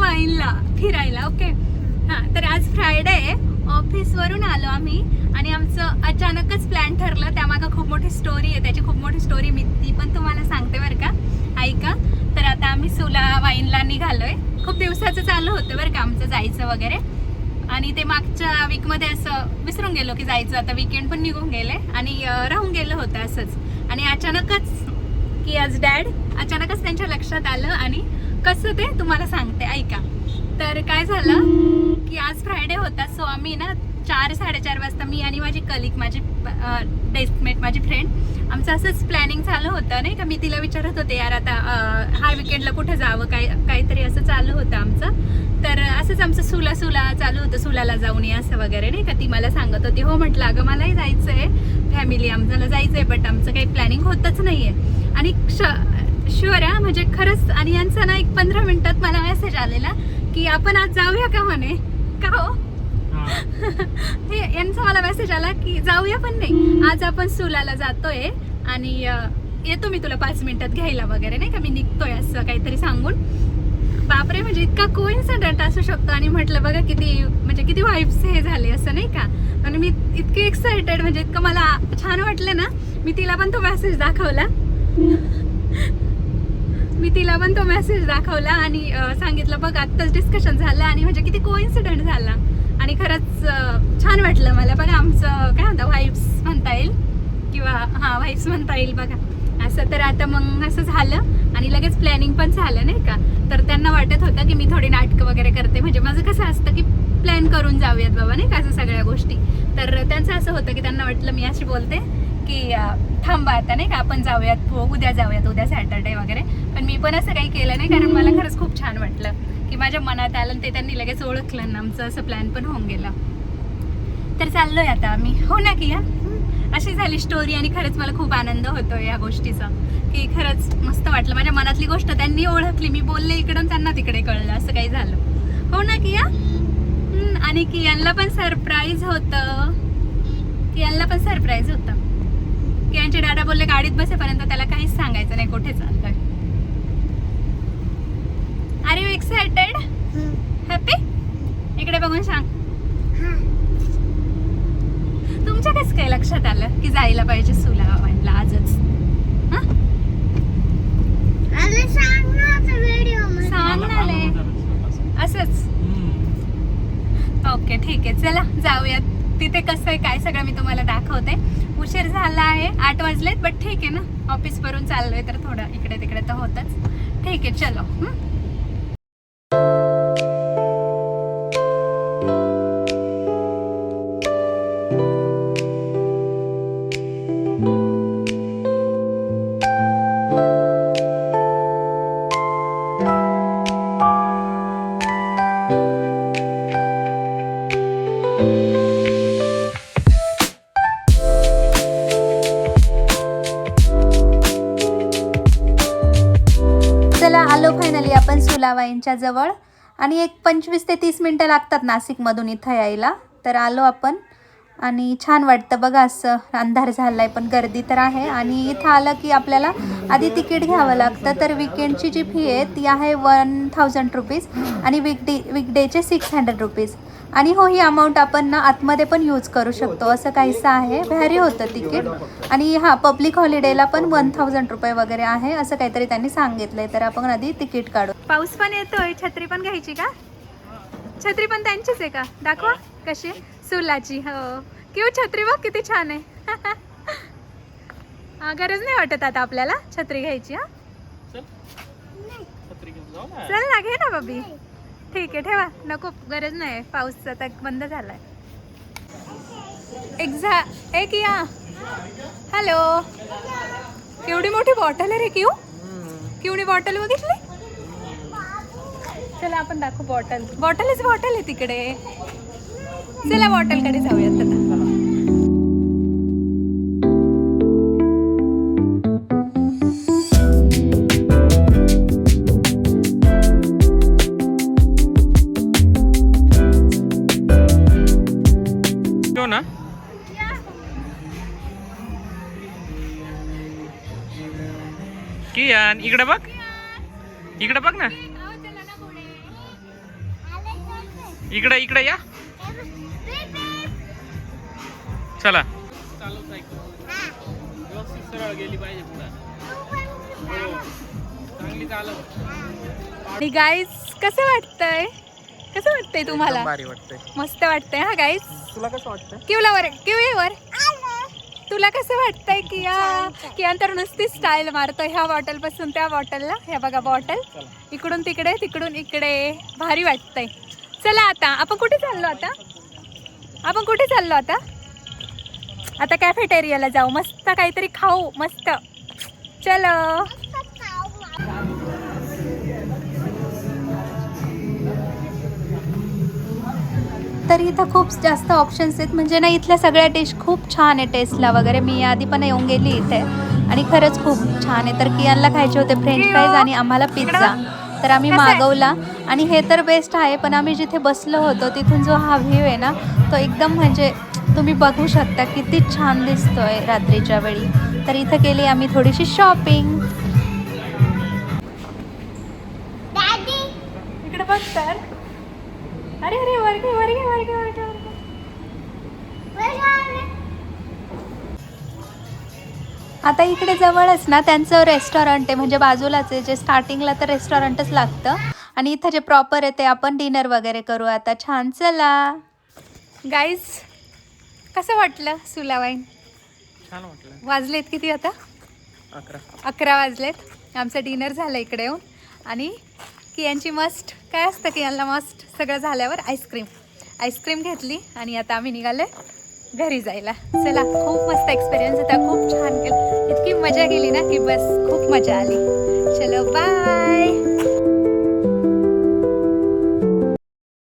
वाईनला फिरायला. ओके हां, तर आज फ्रायडे आहे, ऑफिसवरून आलो आम्ही आणि आमचं अचानकच प्लॅन ठरलं. त्यामागं खूप मोठी स्टोरी आहे, त्याची खूप मोठी स्टोरी मी ती पण तुम्हाला सांगते बरं का, ऐका. तर आता आम्ही सुला वाईनला निघालोय. खूप दिवसाचं चालू होतं बरं का आमचं जायचं वगैरे, आणि ते मागच्या वीकमध्ये असं विसरून गेलो की जायचं. आता वीकेंड पण निघून गेले आणि राहून गेलं होतं असंच. आणि अचानकच की आज डॅड अचानकच त्यांच्या लक्षात आलं आणि कसं ते तुम्हाला सांगते, ऐका. तर काय झालं की आज फ्रायडे होता, सो आम्ही ना 4-4:30 वाजता मी आणि माझी कलिग, माझी डेस्कमेट, माझी फ्रेंड, आमचं असंच प्लॅनिंग चालू होतं नाही का. मी तिला विचारत होते यार आता हा विकेंडला कुठं जावं, काहीतरी असं चालू होतं आमचं. तर असंच आमचं सुला चालू होतं, सुलाला जाऊन ये असं वगैरे नाही का. ती मला सांगत होती हो, म्हटलं अगं मलाही जायचं आहे, फॅमिली आमच्याला जायचं आहे, बट आमचं काही प्लॅनिंग होतच नाही आहे. आणि शुअर आहे म्हणजे खरंच. आणि यांचा ना एक 15 मिनिटात मला मेसेज आलेला की आपण आज जाऊया का म्हणे. का हो हे यांचा मला मेसेज आला की जाऊया, पण नाही आज आपण सुलाला जातोय आणि येतो मी तुला 5 मिनिटात घ्यायला वगैरे नाही का, मी निघतोय असं काहीतरी सांगून. बापरे, म्हणजे इतका कोइन्सिडंट असू शकतो. आणि म्हटलं बघा किती म्हणजे किती वाईब्स हे झाले असं नाही का. आणि मी इतकी एक्साइटेड, म्हणजे इतकं मला छान वाटलं ना. मी तिला पण तो मेसेज दाखवला आणि सांगितलं बघ आत्ताच डिस्कशन झालं आणि म्हणजे किती कोइन्सिडंट झाला. आणि खरंच छान वाटलं मला. बघा आमचं काय म्हणता, व्हाईब्स म्हणता येईल किंवा हां व्हाईब्स म्हणता येईल बघा असं. तर आता मग असं झालं आणि लगेच प्लॅनिंग पण झालं नाही का. तर त्यांना वाटत होतं की मी थोडी नाटकं वगैरे करते, म्हणजे माझं कसं असतं की प्लॅन करून जाऊयात बाबा नाही का असं सगळ्या गोष्टी. तर त्यांचं असं होतं की त्यांना वाटलं मी अशी बोलते की थांबा आता नाही का आपण जाऊयात, उद्या जाऊयात, उद्या सॅटर्डे वगैरे. पण मी पण असं काही केलं नाही, कारण मला खरंच खूप छान वाटलं की माझ्या मनात आलं ते त्यांनी लगेच ओळखलं ना. आमचं असं प्लॅन पण होऊन गेलं. तर चाललोय आता आम्ही. हो ना की अशी झाली स्टोरी. आणि खरंच मला खूप आनंद होतोय या गोष्टीचा, की खरंच मस्त वाटलं. माझ्या मनातली गोष्ट त्यांनी ओळखली, मी बोलले इकडून त्यांना तिकडे कळलं, असं काही झालं. हो ना की आणि की यांना पण सरप्राईज होतं, की यांचे दादा बोलले गाडीत बसेपर्यंत त्याला काहीच सांगायचं नाही कुठे चाललोय. Are you excited, happy? इकडे बघून सांग. तुमच्या कसं काय लक्षात आलं की जायला पाहिजे सुला वाईनला आजच? सांगणार असंच. ओके ठीक आहे, चला जाऊयात. तिथे कसं आहे काय सगळं मी तुम्हाला दाखवते. उशीर झाला आहे, 8 वाजलेत, बट ठीक आहे ना, ऑफिस वरून चाललोय तर थोडं इकडे तिकडे तर होतच. ठीक आहे चलो. आलो फायनली आपण सुला वाईनच्या जवळ. आणि एक 25 ते 30 मिनटं लागतात नाशिकमधून इथं यायला. तर आलो आपण आणि छान वाटतं बघा. असं अंधार झाला आहे पण गर्दी तर आहे. आणि इथं आलं की आपल्याला आधी तिकीट घ्यावं लागतं. तर विकेंडची जी फी आहे ती आहे 1000 रुपीज आणि वीकडेचे 600 रुपीज. आणि हो, ही अमाऊंट आपण ना आतमध्ये पण यूज करू शकतो, असं काहीसं आहे. भारी होतं तिकीट. आणि हां, पब्लिक हॉलिडेला पण 1000 रुपये वगैरे आहे, असं काहीतरी त्यांनी सांगितलंय. तर आपण आधी तिकीट काढू. पाऊस पण येतोय, छत्री पण घ्यायची का? छत्री पण त्यांचीच आहे का? दाखवा कशी सुलाची. हो, किंवा छत्री बघ किती छान आहे. गरज नाही वाटत आता आपल्याला छत्री घ्यायची. चल ना, घे ना बबी. ठीक आहे, ठेवा. नको, गरज नाही, पाऊस आता बंद झालाय. एक या. हॅलो, केवढी मोठी बॉटल आहे रे क्यू. केवढी बॉटल बघितली. चला आपण दाखवू बॉटल. बॉटल आहे तिकडे. चला बॉटलकडे जाऊयात आता. ना कियान, इकडे बघ ना. इकडे इकडे या. चला. चालू सायकल व्यवस्थित सरळ गेली पाहिजे पुढे. चांगली चालव. आणि गाईज कसं वाटतंय? कसं वाटतंय तुम्हाला? भारी वाटतंय. मस्त वाटतंय हा गाईज. तुला कसं वाटतं? किवल्यावर तुला कसं वाटतंय की अंतर नुसती स्टाईल मारतो ह्या बॉटल पासून त्या बॉटलला. ह्या बघा बॉटल इकडून तिकडे तिकडून इकडे. भारी वाटतंय. चला आता आपण कुठे चाललो आता? आता कॅफेटेरियाला जाऊ, मस्त काहीतरी खाऊ मस्त. चलो. तर इथं खूप जास्त ऑप्शन्स आहेत, म्हणजे ना इथल्या सगळ्या डिश खूप छान आहे टेस्टला वगैरे. मी आधी पण येऊन गेली इथे आणि खरंच खूप छान आहे. तर कियानला खायचे होते फ्रेंच फ्राईज आणि आम्हाला पिझ्झा, तर आम्ही मागवला. आणि हे तर बेस्ट आहे, पण आम्ही जिथे बसलो होतो तिथून जो हा व्ह्यू आहे ना तो एकदम म्हणजे तुम्ही बघू शकता किती छान दिसतोय रात्रीच्या वेळी. तर इथं केली आम्ही थोडीशी शॉपिंग. इकडे बघ तर. अरे वर्गे आता इकडे जवळच ना त्यांचं रेस्टॉरंट आहे, म्हणजे बाजूलाच आहे. जे स्टार्टिंगला तर रेस्टॉरंटच लागतं आणि इथं जे प्रॉपर आहे ते आपण डिनर वगैरे करू आता छान. चला गाईज, कसं वाटलं सुला वाईन? छान वाटलं. वाजलेत किती आता? 11 वाजलेत. आमचं डिनर झालं इकडे येऊन. आणि कियांची मस्ट काय असतं, कियांना मस्ट सगळं झाल्यावर आईस्क्रीम घेतली आणि आता आम्ही निघाले घरी जायला. चला, खूप मस्त एक्सपिरियन्स होता, खूप छान केलं, इतकी मजा केली ना की बस खूप मजा आली. चलो बाय.